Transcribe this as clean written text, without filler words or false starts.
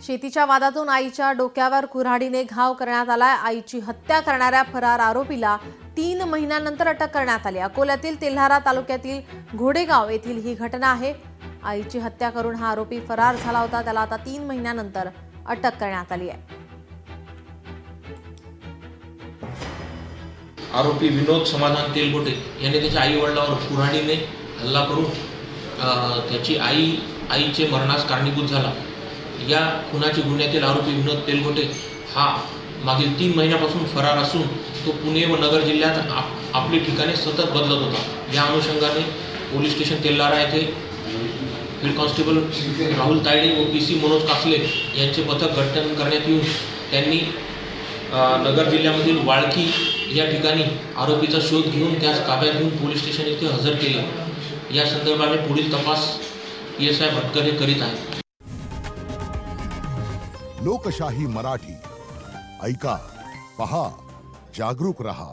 शेतीच्या वादातून आईच्या डोक्यावर कुऱ्हाडीने घाव करण्यात आलाय। आईची हत्या करणाऱ्या फरार आरोपीला 3 महिन्यांनंतर अटक करण्यात आली। अकोल्यातील तेल्हारा तालुक्यातील घोडेगाव येथील ही घटना आहे। आईची हत्या करून हा आरोपी फरार झाला होता। त्याला आता 3 महिन्यांनंतर अटक करण्यात आली आहे। आरोपी विनोद समाधान तेलगोटे याने त्याच्या आई वडिलांवर कुऱ्हाडीने हल्ला करून त्याची आईचे मरणास कारणीभूत झाला। या खुनाच्या गुन्ह्यातील आरोपी विनोद तेलगोटे हा मागील 3 महिन्यापासून फरार असून तो पुणे व नगर जिल्ह्यात आपली ठिकाणे सतत बदलत होता। या अनुषंगाने पोलीस स्टेशन तेल्हारा येथे फील्ड कॉन्स्टेबल राहुल तायडे व PC मनोज कासले यांचे पथक गठन करण्यात येऊन त्यांनी नगर जिल्ह्यामधील वाळकी या ठिकाणी आरोपीचा शोध घेऊन त्यास ताब्यात घेऊन पोलीस स्टेशन येथे हजर केले। या संदर्भाने पुढील तपास PSI भटकर हे करीत आहेत। लोकशाही मराठी ऐका, पहा, जागरूक रहा।